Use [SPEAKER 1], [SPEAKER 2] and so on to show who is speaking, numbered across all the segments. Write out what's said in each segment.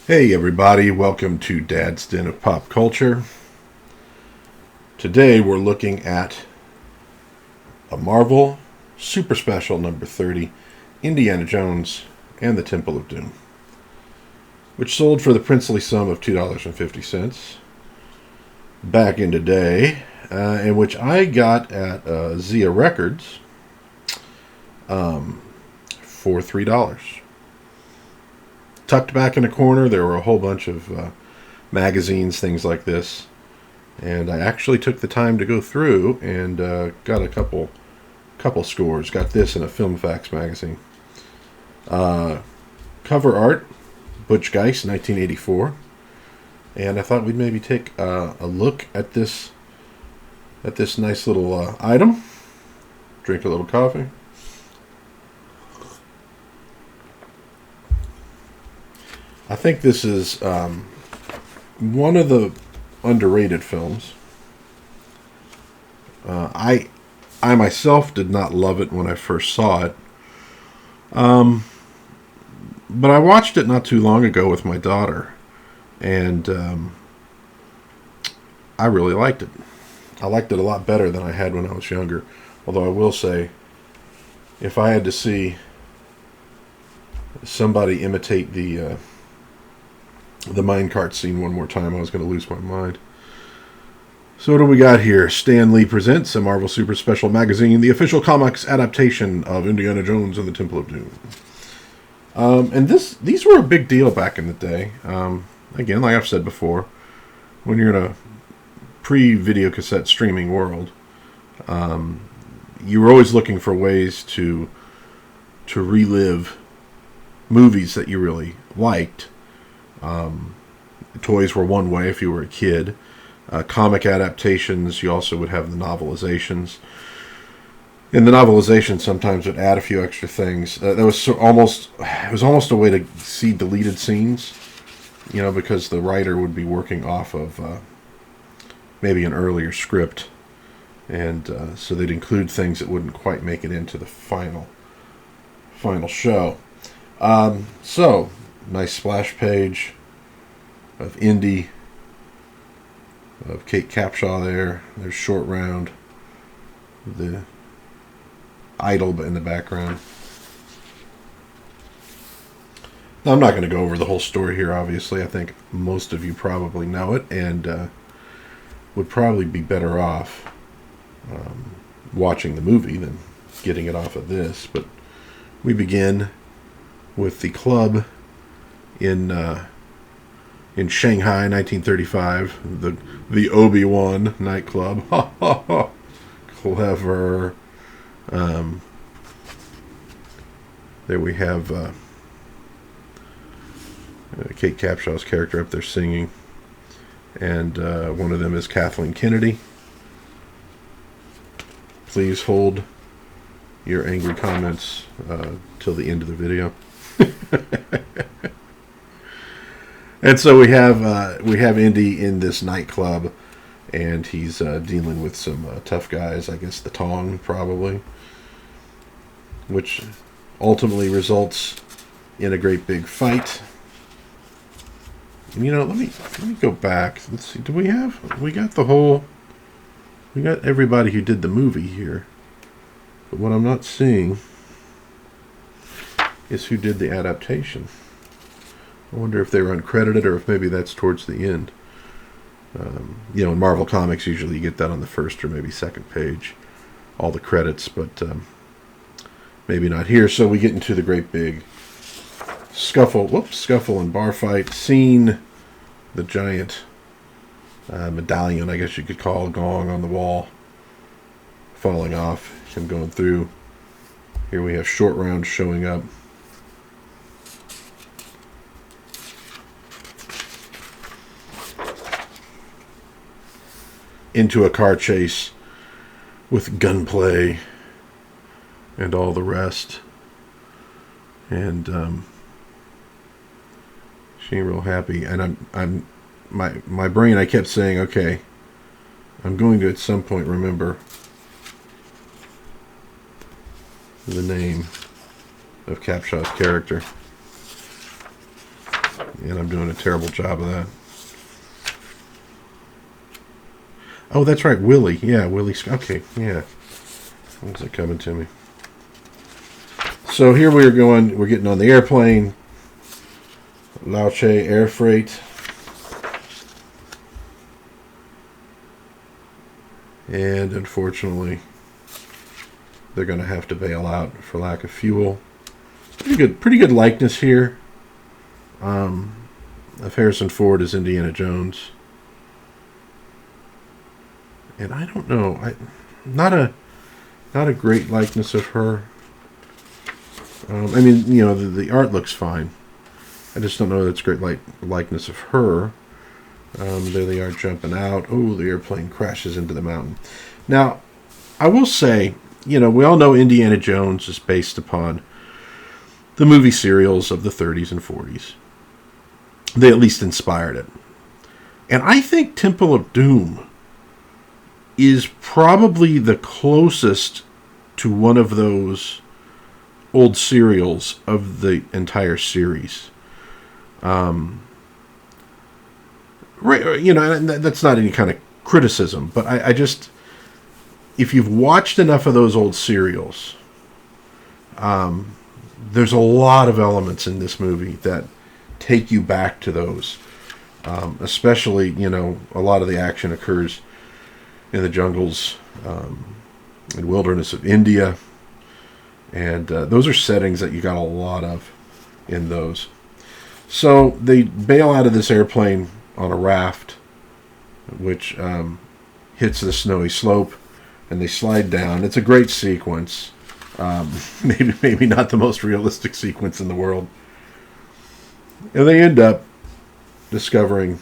[SPEAKER 1] Hey everybody, welcome to Dad's Den of Pop Culture. Today we're looking at a Marvel Super Special number 30, Indiana Jones and the Temple of Doom, which sold for the princely sum of $2.50 back in the day, and which I got at Zia Records for $3. Tucked back in a corner, there were a whole bunch of magazines, things like this. And I actually took the time to go through and got a couple scores. Got this in a Film Facts magazine. Cover art, Butch Guice, 1984. And I thought we'd maybe take a look at this nice little item. Drink a little coffee. I think this is one of the underrated films. I myself did not love it when I first saw it. But I watched it not too long ago with my daughter. And I really liked it. I liked it a lot better than I had when I was younger. Although I will say, if I had to see somebody imitate the minecart scene one more time, I was going to lose my mind. So what do we got here? Stan Lee presents a Marvel Super Special magazine, the official comics adaptation of Indiana Jones and the Temple of Doom. And these were a big deal back in the day. Again, like I've said before, when you're in a pre-video cassette streaming world, you were always looking for ways to relive movies that you really liked. Toys were one way if you were a kid. Comic adaptations, you also would have the novelizations. And the novelizations sometimes would add a few extra things. It was almost a way to see deleted scenes, because the writer would be working off of maybe an earlier script, and so they'd include things that wouldn't quite make it into the final show. So, nice splash page of Indy, of Kate Capshaw there. There's Short Round, the idol in the background. Now, I'm not going to go over the whole story here, obviously. I think most of you probably know it, and would probably be better off watching the movie than getting it off of this. But we begin with the club in Shanghai, 1935, the Obi Wan nightclub. Ha ha ha! Clever. There we have Kate Capshaw's character up there singing, and one of them is Kathleen Kennedy. Please hold your angry comments till the end of the video. And so we have Indy in this nightclub, and he's dealing with some tough guys. I guess the Tong, probably, which ultimately results in a great big fight. And, let me go back. Let's see. We got everybody who did the movie here, but what I'm not seeing is who did the adaptation. I wonder if they were uncredited or if maybe that's towards the end. In Marvel Comics, usually you get that on the first or maybe second page, all the credits, but maybe not here. So we get into the great big scuffle and bar fight scene. The giant medallion, I guess you could call, gong on the wall, falling off, him going through. Here we have Short Round showing up. Into a car chase with gunplay and all the rest. And she ain't real happy. And my brain, I kept saying, okay, I'm going to at some point remember the name of Capshaw's character. And I'm doing a terrible job of that. Oh, that's right, Willie. Yeah, Willie. Okay, yeah. When's it coming to me? So here we're getting on the airplane. Lao Che air freight. And unfortunately, they're going to have to bail out for lack of fuel. Pretty good likeness here of Harrison Ford as Indiana Jones. And I don't know, not a great likeness of her. I mean, the art looks fine. I just don't know that it's great likeness of her. There they are jumping out. Oh, the airplane crashes into the mountain. Now, I will say, we all know Indiana Jones is based upon the movie serials of the 30s and 40s. They at least inspired it. And I think Temple of Doom is probably the closest to one of those old serials of the entire series. Right, and that's not any kind of criticism, but I just, if you've watched enough of those old serials, there's a lot of elements in this movie that take you back to those. Especially, a lot of the action occurs in the jungles and wilderness of India. And those are settings that you got a lot of in those. So they bail out of this airplane on a raft, which hits the snowy slope, and they slide down. It's a great sequence. Maybe not the most realistic sequence in the world. And they end up discovering,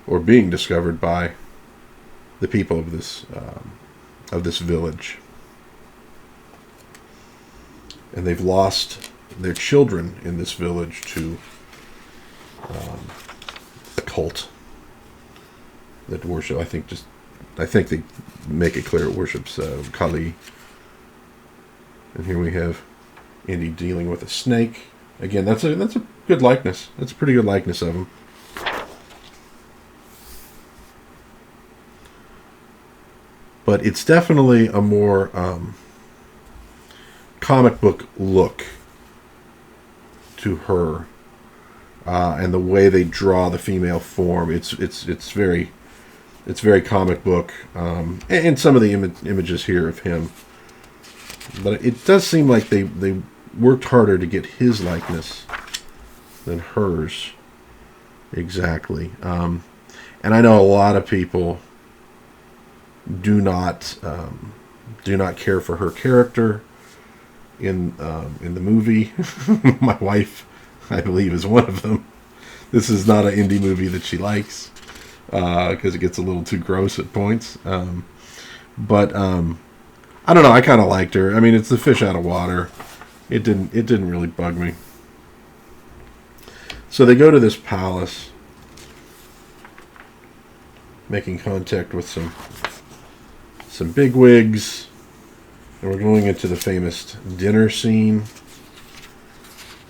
[SPEAKER 1] or being discovered by, the people of this village. And they've lost their children in this village to a cult that worship. I think they make it clear it worships Kali. And here we have Indy dealing with a snake. Again, that's a good likeness. That's a pretty good likeness of him. But it's definitely a more comic book look to her, and the way they draw the female form. It's very comic book, and some of the images here of him. But it does seem like they worked harder to get his likeness than hers. Exactly. And I know a lot of people do not care for her character in the movie. My wife, I believe, is one of them. This is not an indie movie that she likes because it gets a little too gross at points. But I don't know. I kind of liked her. I mean, it's the fish out of water. It didn't really bug me. So they go to this palace, making contact with some bigwigs, and we're going into the famous dinner scene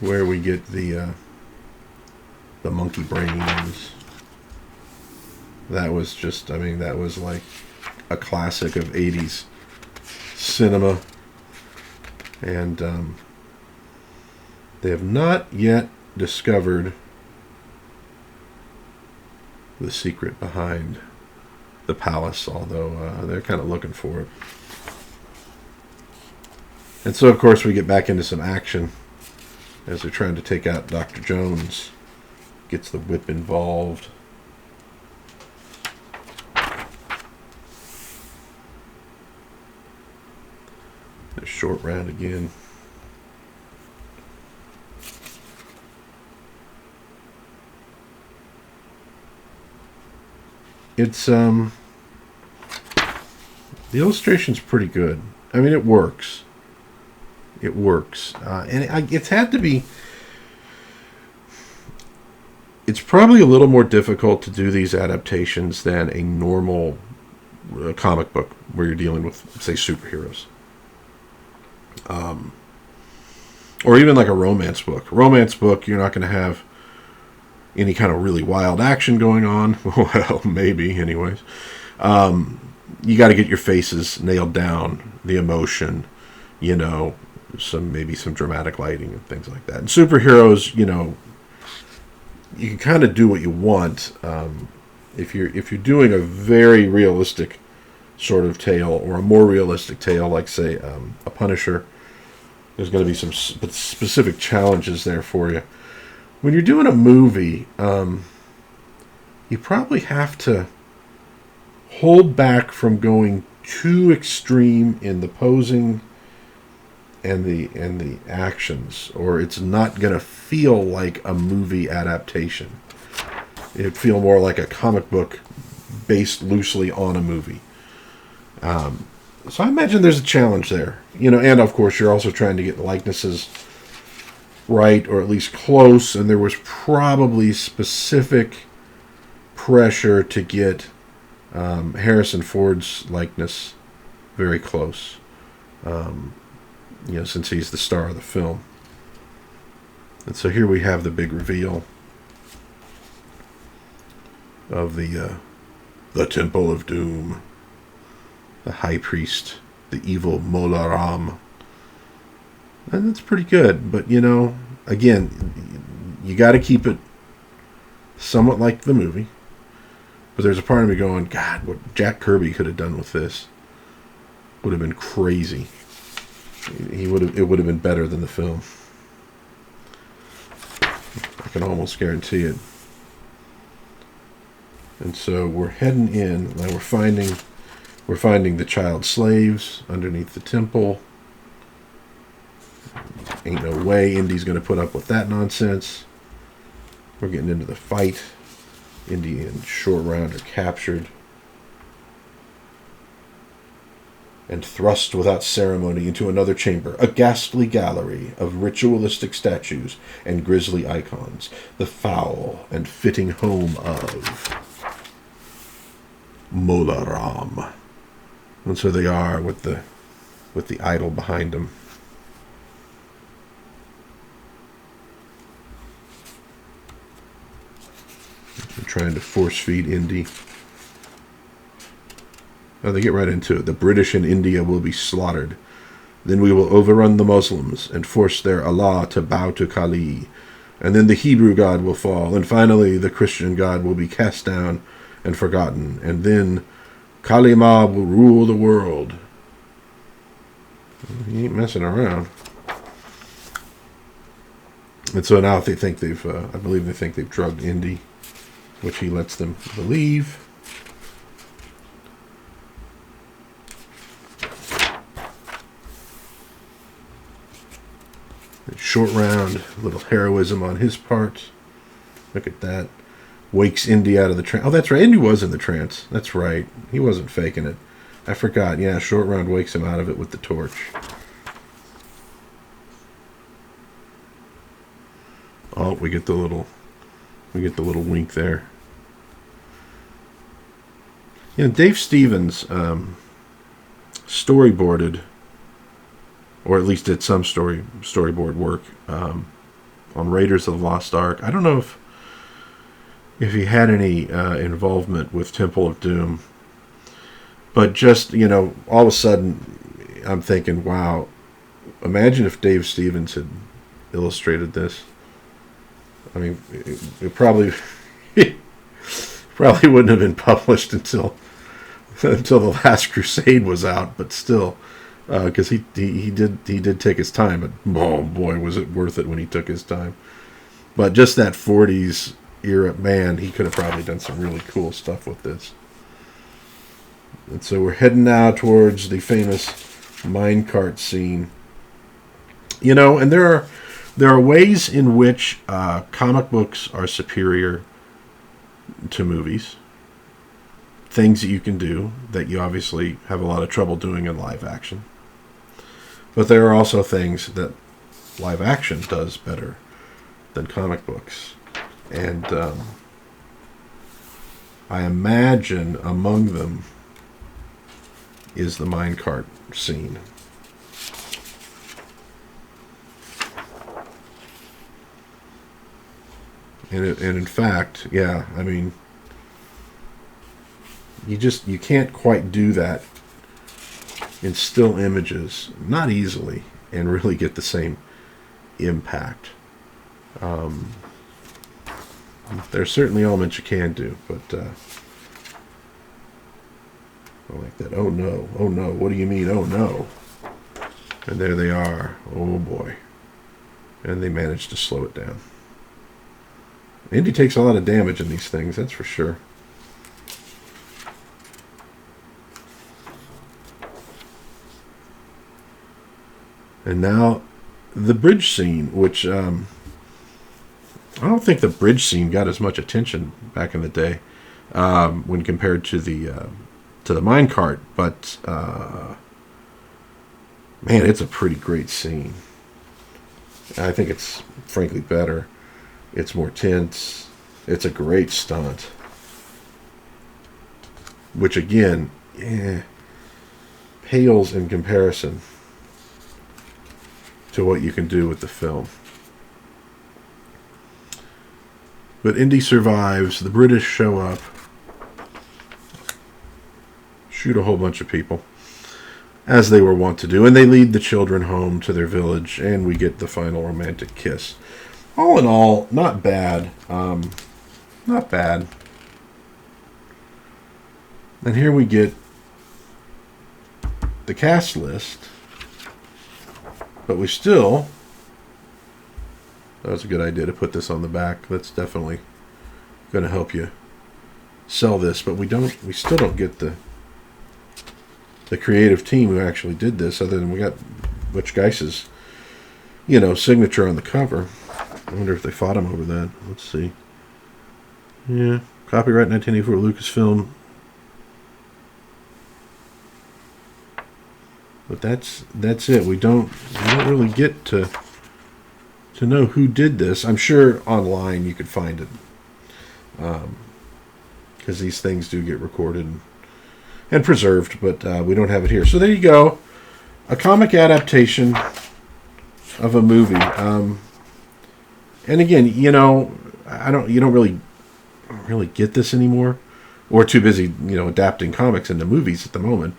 [SPEAKER 1] where we get the monkey brains. That was just, that was like a classic of 80s cinema. And they have not yet discovered the secret behind the palace, although they're kind of looking for it. And so, of course, we get back into some action as they're trying to take out Dr. Jones. Gets the whip involved. A short round again. It's the illustration's pretty good. I mean, it works. It works, and it's had to be. It's probably a little more difficult to do these adaptations than a normal comic book where you're dealing with, say, superheroes. Or even like a romance book. Romance book, you're not going to have any kind of really wild action going on. Well, maybe, anyways. You got to get your faces nailed down, the emotion, maybe some dramatic lighting and things like that. And superheroes, you can kind of do what you want. If you're doing a very realistic sort of tale, or a more realistic tale, like say a Punisher, there's going to be some specific challenges there for you. When you're doing a movie, you probably have to hold back from going too extreme in the posing and the actions, or it's not going to feel like a movie adaptation. It'd feel more like a comic book based loosely on a movie. So I imagine there's a challenge there, and of course you're also trying to get the likenesses right, or at least close, and there was probably specific pressure to get Harrison Ford's likeness very close, since he's the star of the film. And so here we have the big reveal of the Temple of Doom, the High Priest, the evil Mola Ram. And that's pretty good, but again, you got to keep it somewhat like the movie. But there's a part of me going, God, what Jack Kirby could have done with this would have been crazy. It would have been better than the film. I can almost guarantee it. And so we're heading in. Now we're finding the child slaves underneath the temple. Ain't no way Indy's going to put up with that nonsense. We're getting into the fight. Indy and Short Round are captured and thrust without ceremony into another chamber, a ghastly gallery of ritualistic statues and grisly icons, the foul and fitting home of Mola Ram. And so they are with the idol behind them. They're trying to force feed Indy. Oh, they get right into it. The British in India will be slaughtered. Then we will overrun the Muslims and force their Allah to bow to Kali. And then the Hebrew God will fall. And finally, the Christian God will be cast down and forgotten. And then Kali Ma will rule the world. He ain't messing around. And so now they think I believe they think they've drugged Indy, which he lets them believe. Short Round, a little heroism on his part. Look at that. Wakes Indy out of the trance. Oh, that's right. Indy was in the trance. That's right. He wasn't faking it. I forgot. Yeah, Short Round wakes him out of it with the torch. Oh, we get the little wink there. Dave Stevens storyboarded, or at least did some storyboard work on Raiders of the Lost Ark. I don't know if he had any involvement with Temple of Doom, but just all of a sudden I'm thinking, wow, imagine if Dave Stevens had illustrated this. I mean, it probably wouldn't have been published until The Last Crusade was out, but still, because he did take his time, but oh boy, was it worth it when he took his time. But just that 40s era, man, he could have probably done some really cool stuff with this. And so we're heading now towards the famous minecart scene. And there are ways in which comic books are superior to movies. Things that you can do that you obviously have a lot of trouble doing in live action. But there are also things that live action does better than comic books. And I imagine among them is the minecart scene. And in fact, yeah, I mean, you can't quite do that in still images, not easily, and really get the same impact. There's certainly elements you can do, but I like that. Oh no, oh no, what do you mean, oh no? And there they are, oh boy. And they managed to slow it down. Indy takes a lot of damage in these things, that's for sure. And now the bridge scene, which I don't think the bridge scene got as much attention back in the day when compared to the minecart, but man, it's a pretty great scene. I think it's frankly better. It's more tense. It's a great stunt, which again, pales in comparison to what you can do with the film. But Indy survives. The British show up, shoot a whole bunch of people, as they were wont to do, and they lead the children home to their village, and we get the final romantic kiss. All in all, not bad. Not bad. And here we get the cast list. But we still... That was a good idea to put this on the back. That's definitely going to help you sell this. But we still don't get the creative team who actually did this, other than we got Butch Guice's, signature on the cover. I wonder if they fought him over that. Let's see. Yeah, copyright 1984 Lucasfilm. But that's it. We don't really get to know who did this. I'm sure online you could find it, because these things do get recorded and preserved, but we don't have it here. So there you go, a comic adaptation of a movie. And again, you don't really get this anymore. We're too busy, adapting comics into movies at the moment,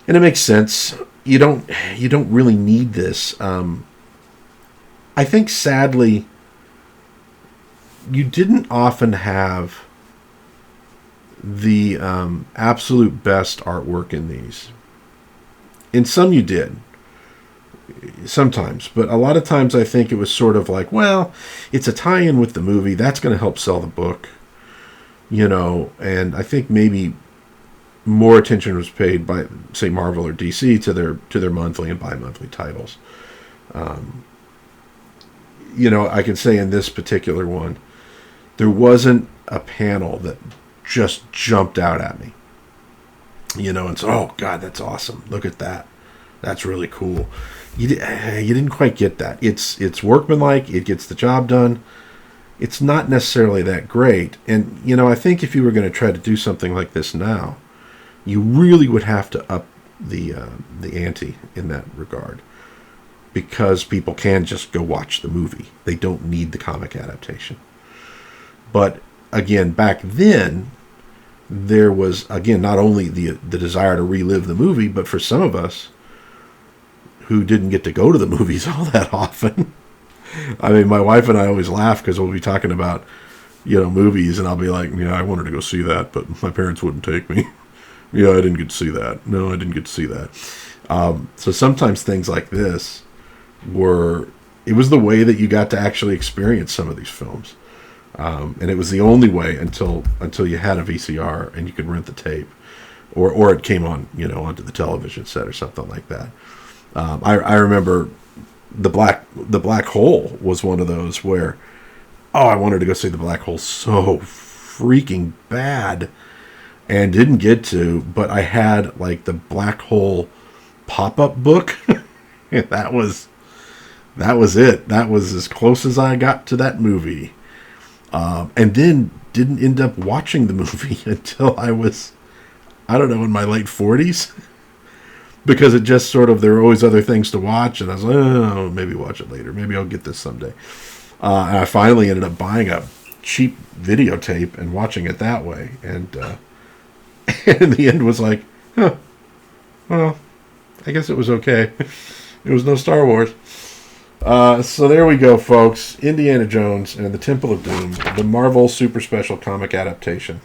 [SPEAKER 1] and it makes sense. You don't really need this. I think sadly, you didn't often have the absolute best artwork in these. In some you did. Sometimes, but a lot of times I think it was sort of like, well, it's a tie-in with the movie, that's going to help sell the book, and I think maybe more attention was paid by, say, Marvel or DC to their monthly and bi-monthly titles. I can say in this particular one, there wasn't a panel that just jumped out at me, and so, oh God, that's awesome, look at that, that's really cool. You didn't quite get that. It's workmanlike. It gets the job done. It's not necessarily that great. And, I think if you were going to try to do something like this now, you really would have to up the ante in that regard, because people can just go watch the movie. They don't need the comic adaptation. But, again, back then, there was, again, not only the desire to relive the movie, but for some of us who didn't get to go to the movies all that often. I mean, my wife and I always laugh because we'll be talking about, movies, and I'll be like, yeah, I wanted to go see that, but my parents wouldn't take me. Yeah, I didn't get to see that. No, I didn't get to see that. So sometimes things like this it was the way that you got to actually experience some of these films. And it was the only way until you had a VCR and you could rent the tape, or it came on, onto the television set or something like that. I remember the Black Hole was one of those where, I wanted to go see the Black Hole so freaking bad, and didn't get to, but I had like the Black Hole pop-up book. And that was it. That was as close as I got to that movie. And then didn't end up watching the movie until I was, I don't know, in my late 40s. Because it just sort of, there were always other things to watch, and I was like, oh, maybe watch it later. Maybe I'll get this someday. And I finally ended up buying a cheap videotape and watching it that way. And in the end was like, huh, well, I guess it was okay. It was no Star Wars. So there we go, folks. Indiana Jones and the Temple of Doom, the Marvel Super Special Comic Adaptation.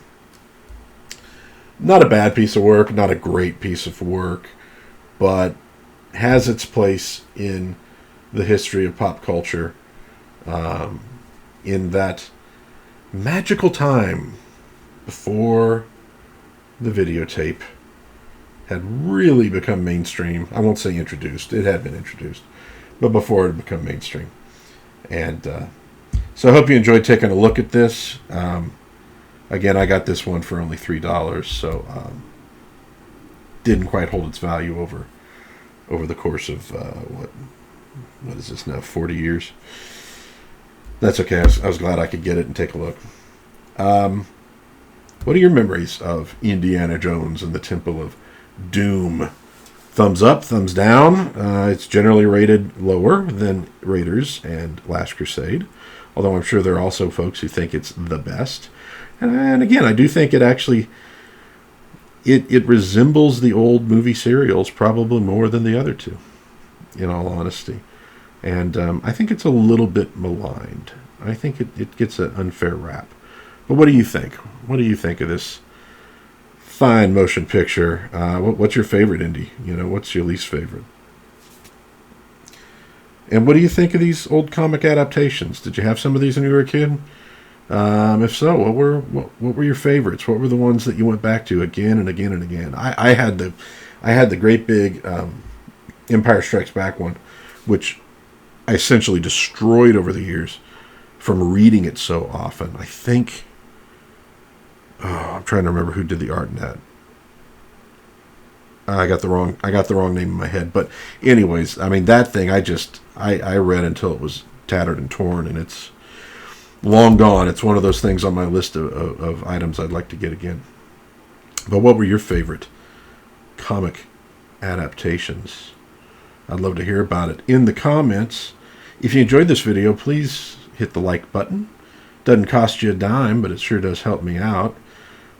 [SPEAKER 1] Not a bad piece of work, not a great piece of work, but has its place in the history of pop culture, in that magical time before the videotape had really become mainstream. I won't say introduced. It had been introduced, but before it had become mainstream. And so I hope you enjoyed taking a look at this. Again, I got this one for only $3, so didn't quite hold its value over the course of what is this now, 40 years. That's okay. I was glad I could get it and take a look. What are your memories of Indiana Jones and the Temple of Doom? Thumbs up, thumbs down. It's generally rated lower than Raiders and Last Crusade, although I'm sure there are also folks who think it's the best. And again, I do think it actually it resembles the old movie serials probably more than the other two, in all honesty. And I think it's a little bit maligned. I think it gets an unfair rap. But what do you think? What do you think of this fine motion picture? What's your favorite, Indy? What's your least favorite? And what do you think of these old comic adaptations? Did you have some of these when you were a kid? If so, what were your favorites? What were the ones that you went back to again and again and again? I had the great big Empire Strikes Back one, which I essentially destroyed over the years from reading it so often. I think, I'm trying to remember who did the art in that. I got the wrong name in my head. But anyways, I mean, that thing I read until it was tattered and torn, and it's long gone. It's one of those things on my list of items I'd like to get again. But what were your favorite comic adaptations? I'd love to hear about it in the comments. If you enjoyed this video, please hit the like button. Doesn't cost you a dime, but it sure does help me out.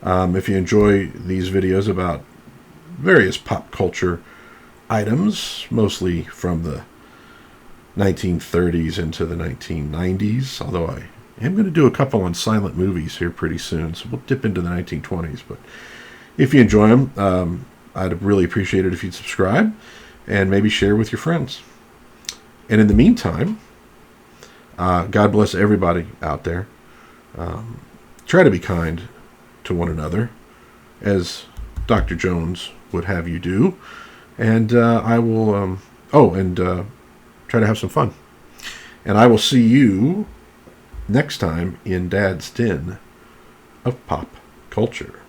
[SPEAKER 1] If you enjoy these videos about various pop culture items, mostly from the 1930s into the 1990s, although I am going to do a couple on silent movies here pretty soon, so we'll dip into the 1920s. But if you enjoy them, I'd really appreciate it if you'd subscribe and maybe share with your friends. And in the meantime, God bless everybody out there. Try to be kind to one another, as Dr. Jones would have you do. And I will, try to have some fun. And I will see you next time in Dad's Den of Pop Culture.